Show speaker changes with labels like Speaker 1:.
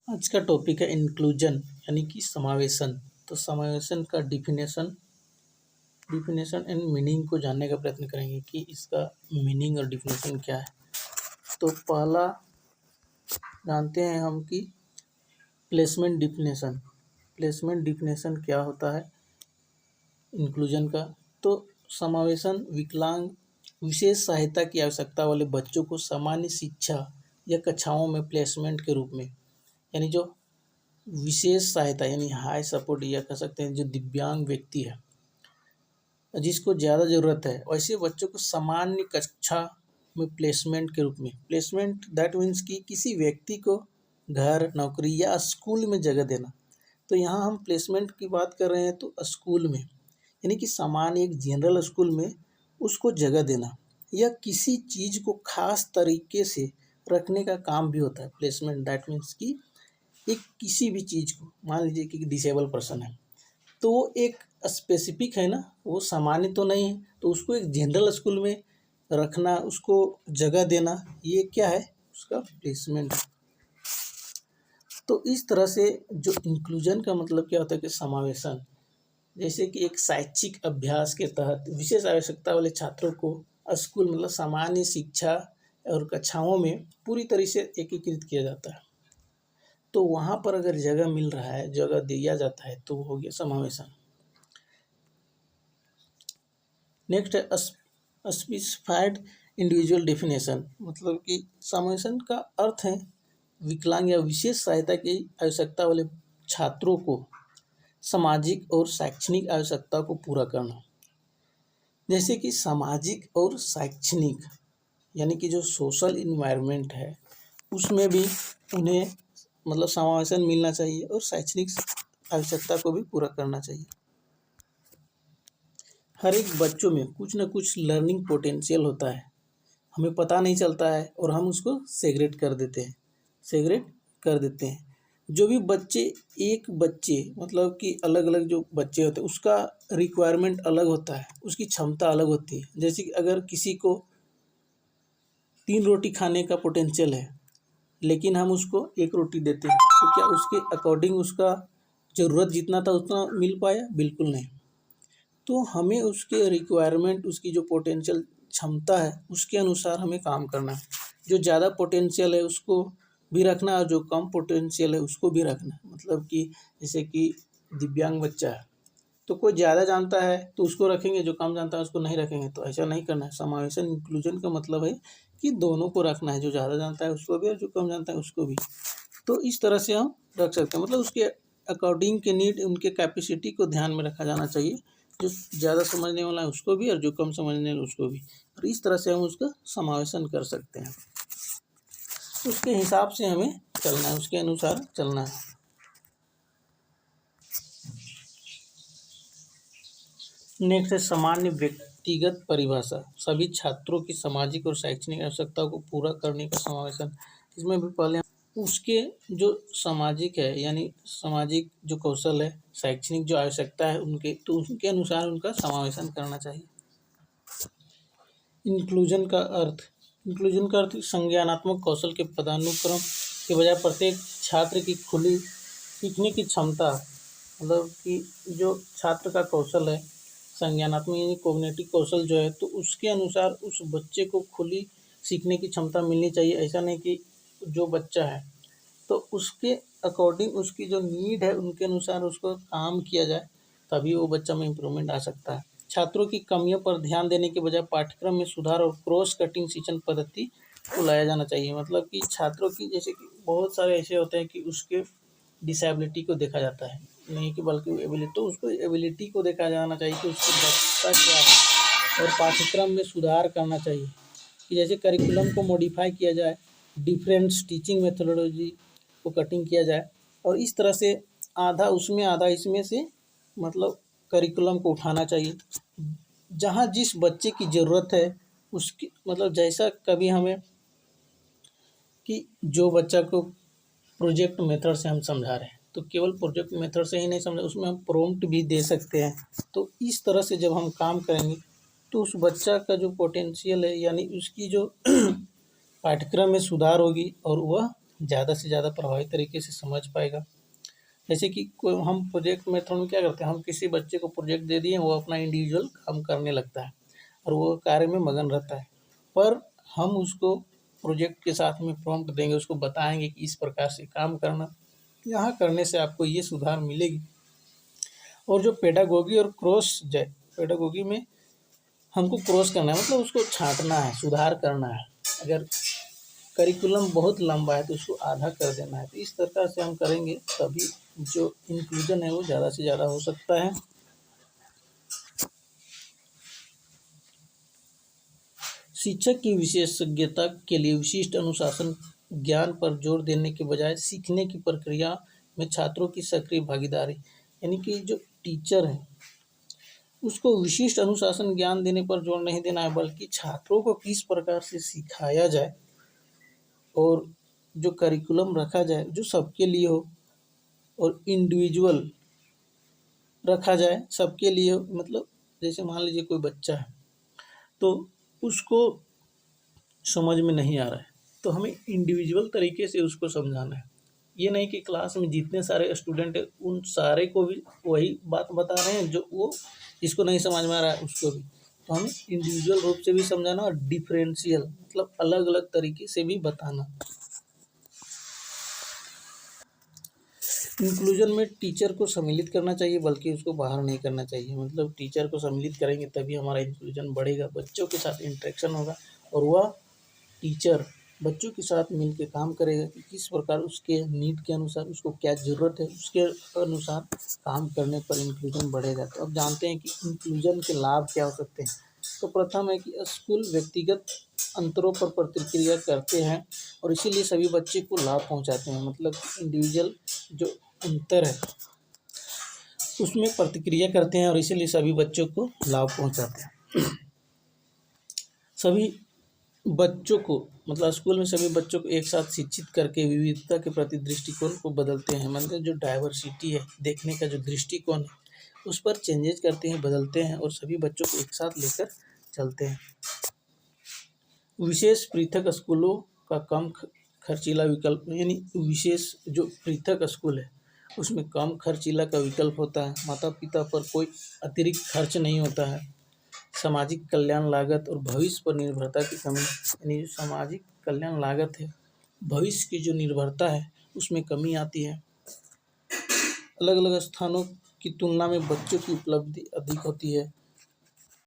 Speaker 1: आज का टॉपिक है इंक्लूजन यानी कि समावेशन। तो समावेशन का डिफिनेशन एंड मीनिंग को जानने का प्रयत्न करेंगे कि इसका मीनिंग और डिफिनेशन क्या है। तो पहला जानते हैं हम कि प्लेसमेंट डिफिनेशन क्या होता है इंक्लूजन का। तो समावेशन विकलांग विशेष सहायता की आवश्यकता वाले बच्चों को सामान्य शिक्षा या कक्षाओं में प्लेसमेंट के रूप में, यानी जो विशेष सहायता यानी हाई सपोर्ट या कह सकते हैं जो दिव्यांग व्यक्ति है जिसको ज़्यादा ज़रूरत है, वैसे बच्चों को सामान्य कक्षा में प्लेसमेंट के रूप में, प्लेसमेंट दैट मीन्स कि किसी व्यक्ति को घर, नौकरी या स्कूल में जगह देना। तो यहाँ हम प्लेसमेंट की बात कर रहे हैं तो स्कूल में, यानी कि सामान्य एक जनरल स्कूल में उसको जगह देना या किसी चीज़ को खास तरीके से रखने का काम भी होता है। प्लेसमेंट दैट मीन्स कि एक किसी भी चीज़ को, मान लीजिए कि डिसेबल पर्सन है तो वो एक स्पेसिफिक है ना, वो सामान्य तो नहीं है, तो उसको एक जनरल स्कूल में रखना, उसको जगह देना, ये क्या है, उसका प्लेसमेंट। तो इस तरह से जो इंक्लूजन का मतलब क्या होता है कि समावेशन, जैसे कि एक शैक्षिक अभ्यास के तहत विशेष आवश्यकता वाले छात्रों को स्कूल मतलब सामान्य शिक्षा और कक्षाओं में पूरी तरह से एकीकृत किया जाता है। तो वहाँ पर अगर जगह मिल रहा है, जगह दिया जाता है, तो वो हो गया समावेशन। नेक्स्ट है स्पेसिफाइड इंडिविजुअल डेफिनेशन, मतलब कि समावेशन का अर्थ है विकलांग या विशेष सहायता की आवश्यकता वाले छात्रों को सामाजिक और शैक्षणिक आवश्यकता को पूरा करना। जैसे कि सामाजिक और शैक्षणिक यानी कि जो सोशल इन्वायरमेंट है उसमें भी उन्हें मतलब समावेशन मिलना चाहिए और शैक्षणिक आवश्यकता को भी पूरा करना चाहिए। हर एक बच्चों में कुछ ना कुछ लर्निंग पोटेंशियल होता है, हमें पता नहीं चलता है और हम उसको सेग्रेट कर देते हैं। जो भी एक बच्चे मतलब कि अलग अलग जो बच्चे होते हैं उसका रिक्वायरमेंट अलग होता है, उसकी क्षमता अलग होती है। जैसे कि अगर किसी को 3 रोटी खाने का पोटेंशियल है लेकिन हम उसको 1 रोटी देते हैं, तो क्या उसके अकॉर्डिंग उसका ज़रूरत जितना था उतना मिल पाया? बिल्कुल नहीं। तो हमें उसके रिक्वायरमेंट, उसकी जो पोटेंशियल क्षमता है उसके अनुसार हमें काम करना है। जो ज़्यादा पोटेंशियल है उसको भी रखना और जो कम पोटेंशियल है उसको भी रखना। मतलब कि जैसे कि दिव्यांग बच्चा है तो कोई ज़्यादा जानता है तो उसको रखेंगे, जो कम जानता है उसको नहीं रखेंगे, तो ऐसा नहीं करना है। समावेशन इंक्लूजन का मतलब है कि दोनों को रखना है, जो ज़्यादा जानता है उसको भी और जो कम जानता है उसको भी। तो इस तरह से हम रख सकते हैं, मतलब उसके अकॉर्डिंग के नीड, उनके कैपेसिटी को ध्यान में रखा जाना चाहिए। जो ज़्यादा समझने वाला है उसको भी और जो कम समझने वाला उसको भी, और इस तरह से हम उसका समावेशन कर सकते हैं। उसके हिसाब से हमें चलना है, उसके अनुसार चलना है। नेक्स्ट है सामान्य व्यक्तिगत परिभाषा, सभी छात्रों की सामाजिक और शैक्षणिक आवश्यकताओं को पूरा करने का समावेशन। इसमें भी पहले उसके जो सामाजिक है यानी सामाजिक जो कौशल है, शैक्षणिक जो आवश्यकता है उनके, तो उनके अनुसार उनका समावेशन करना चाहिए। इंक्लूजन का अर्थ संज्ञानात्मक कौशल के पदानुक्रम के बजाय प्रत्येक छात्र की खुली सीखने की क्षमता, मतलब कि जो छात्र का कौशल है संज्ञानात्मक यानी कॉग्निटिव कौशल जो है, तो उसके अनुसार उस बच्चे को खुली सीखने की क्षमता मिलनी चाहिए। ऐसा नहीं कि जो बच्चा है तो उसके अकॉर्डिंग उसकी जो नीड है उनके अनुसार उसको काम किया जाए, तभी वो बच्चा में इम्प्रूवमेंट आ सकता है। छात्रों की कमियों पर ध्यान देने के बजाय पाठ्यक्रम में सुधार और क्रॉस कटिंग शिक्षण पद्धति को लाया जाना चाहिए। मतलब कि छात्रों की, जैसे कि बहुत सारे ऐसे होते हैं कि उसके डिसेबिलिटी को देखा जाता है, नहीं कि बल्कि एबिलिटी, तो उसको एबिलिटी को देखा जाना चाहिए कि उसकी दक्षता क्या है और पाठ्यक्रम में सुधार करना चाहिए कि जैसे करिकुलम को मॉडिफाई किया जाए, डिफरेंट टीचिंग मेथोडोलॉजी को कटिंग किया जाए और इस तरह से आधा उसमें आधा इसमें से मतलब करिकुलम को उठाना चाहिए। जहाँ जिस बच्चे की ज़रूरत है उसकी, मतलब जैसा कभी हमें कि जो बच्चा को प्रोजेक्ट मेथड से हम समझा रहे हैं तो केवल प्रोजेक्ट मेथड से ही नहीं समझा, उसमें हम प्रॉम्प्ट भी दे सकते हैं। तो इस तरह से जब हम काम करेंगे तो उस बच्चा का जो पोटेंशियल है यानी उसकी जो पाठ्यक्रम में सुधार होगी और वह ज़्यादा से ज़्यादा प्रभावी तरीके से समझ पाएगा। जैसे कि कोई हम प्रोजेक्ट मेथड में क्या करते हैं, हम किसी बच्चे को प्रोजेक्ट दे दिए, वो अपना इंडिविजुअल काम करने लगता है और वो कार्य में मगन रहता है, पर हम उसको प्रोजेक्ट के साथ में प्रॉम्प्ट देंगे, उसको बताएंगे कि इस प्रकार से काम करना, यहाँ करने से आपको ये सुधार मिलेगी। और जो पेडागोगी और क्रॉस पेडागोगी में हमको क्रॉस करना है, मतलब उसको छांटना है, सुधार करना है। अगर करिकुलम बहुत लंबा है तो उसको आधा कर देना है। तो इस प्रकार से हम करेंगे तभी जो इंक्लूजन है वो ज़्यादा से ज़्यादा हो सकता है। शिक्षक की विशेषज्ञता के लिए विशिष्ट अनुशासन ज्ञान पर जोर देने के बजाय सीखने की प्रक्रिया में छात्रों की सक्रिय भागीदारी, यानी कि जो टीचर है उसको विशिष्ट अनुशासन ज्ञान देने पर जोर नहीं देना है, बल्कि छात्रों को किस प्रकार से सिखाया जाए और जो करिकुलम रखा जाए जो सबके लिए हो और इंडिविजुअल रखा जाए सबके लिए हो। मतलब जैसे मान लीजिए कोई बच्चा है तो उसको समझ में नहीं आ रहा है, तो हमें इंडिविजुअल तरीके से उसको समझाना है। ये नहीं कि क्लास में जितने सारे स्टूडेंट हैं उन सारे को भी वही बात बता रहे हैं, जो वो जिसको नहीं समझ में आ रहा है उसको भी। तो हमें इंडिविजुअल रूप से भी समझाना और डिफरेंशियल मतलब अलग अलग तरीके से भी बताना। इंक्लूजन में टीचर को सम्मिलित करना चाहिए, बल्कि उसको बाहर नहीं करना चाहिए। मतलब टीचर को सम्मिलित करेंगे तभी हमारा इंक्लूजन बढ़ेगा, बच्चों के साथ इंटरेक्शन होगा और वह टीचर बच्चों के साथ मिल के काम करेगा कि किस प्रकार उसके नीड के अनुसार उसको क्या ज़रूरत है, उसके अनुसार काम करने पर इंक्लूजन बढ़ेगा। तो अब जानते हैं कि इंक्लूजन के लाभ क्या हो सकते हैं। तो प्रथम है कि स्कूल व्यक्तिगत अंतरों पर प्रतिक्रिया करते हैं और इसीलिए सभी बच्चे को लाभ पहुंचाते हैं। मतलब इंडिविजुअल जो अंतर है उसमें प्रतिक्रिया करते हैं और इसीलिए सभी बच्चों को लाभ पहुंचाते हैं। सभी बच्चों को मतलब स्कूल में सभी बच्चों को एक साथ शिक्षित करके विविधता के प्रति दृष्टिकोण को बदलते हैं। मतलब जो डाइवर्सिटी है, देखने का जो दृष्टिकोण है उस पर चेंजेस करते हैं, बदलते हैं और सभी बच्चों को एक साथ लेकर चलते हैं। विशेष पृथक स्कूलों का कम खर्चीला विकल्प, यानी विशेष जो पृथक स्कूल है उसमें कम खर्चीला का विकल्प होता है, माता पिता पर कोई अतिरिक्त खर्च नहीं होता है। सामाजिक कल्याण लागत और भविष्य पर निर्भरता की कमी, यानी जो सामाजिक कल्याण लागत है, भविष्य की जो निर्भरता है उसमें कमी आती है। अलग अलग स्थानों की तुलना में बच्चों की उपलब्धि अधिक होती है।